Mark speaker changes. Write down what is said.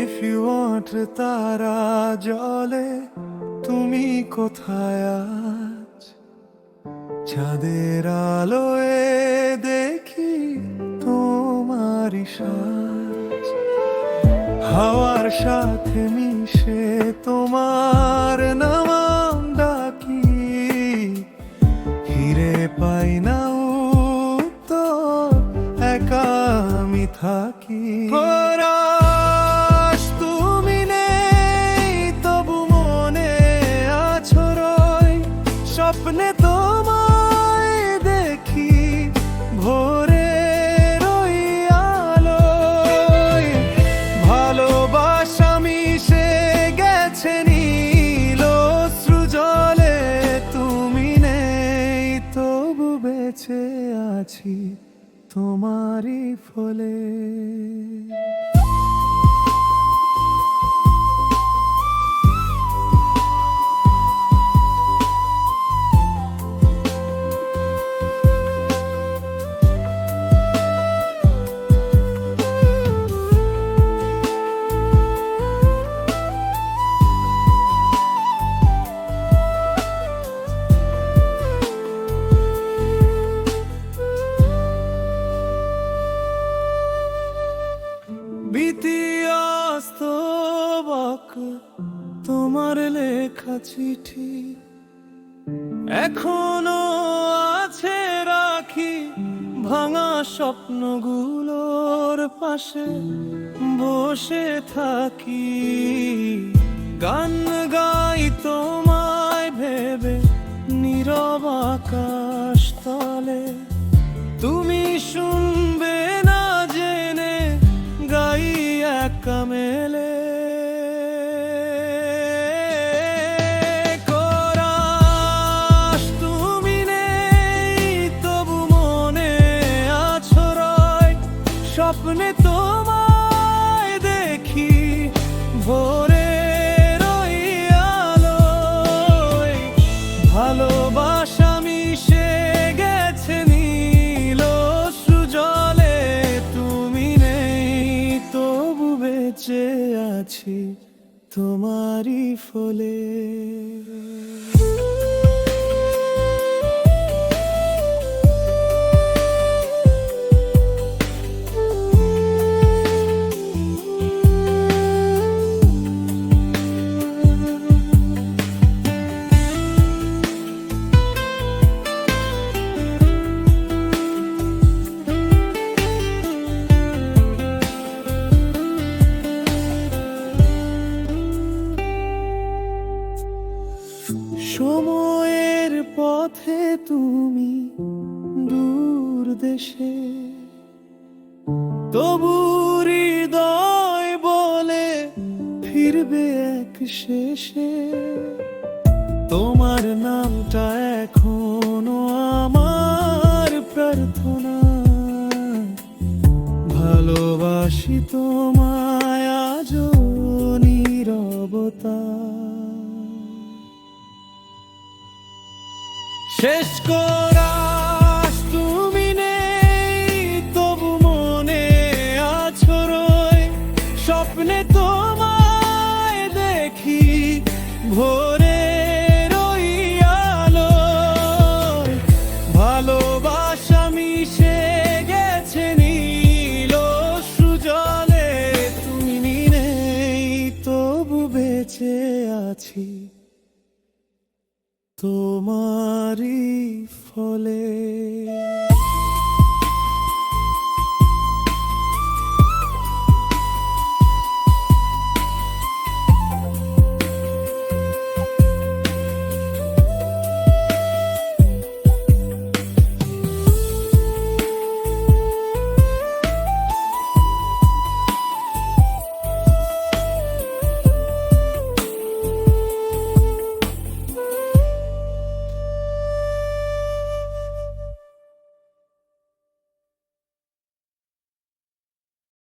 Speaker 1: If you want তারা জলে তুমি কোথায় আজ? চাঁদের আলোয় দেখি তোমারই সাজ, হাওয়ার সাথে মিশে তোমার নাম ডাকি, ফিরে পাই না উত্তর, একা আমি থাকি। স্বপ্নে তোমায় দেখি ভোরের ওই আলোয়, ভালোবাসা মিশে গেছে নীল অশ্রু জলে, তুমি নেই তবু বেঁচে আছি তোমারই ফলে। বিতিয়াস্তবক তোমার লেখা চিঠি এখনো আছে রাখি, ভাঙা স্বপ্নগুলোর পাশে বসে থাকি, গান গাই তোমায় ভেবে নীরব আকাশ তলে, তুমি শুনবে না জেনে গাই একা মেলে। তুমি নেই তবু মনে আছো রয়, স্বপ্নে তোমায় দেখি ভোরের ওই আলোয়, ভালোবাসা মিশে গেছে নীল অশ্রু জলে, তুমি নেই তবু বেঁচে আছি তোমারই ফলে। সময়ের পথে তুমি দূর দেশে, তবু হৃদয় বলে ফিরবে এক শেষে, তোমার নামটা এখনো আমার প্রার্থনা, ভালোবাসি তোমায় আজও নীরবতা। শেষ করাস তুমি নেই তবু মনে আছো রয়, স্বপ্নে তোমায় দেখি ভোরের ওই আলোয়, ভালোবাসা মিশে গেছে নীল অশ্রু জলে, তুমি নেই তবু বেঁচে আছি তোমারই ফলে।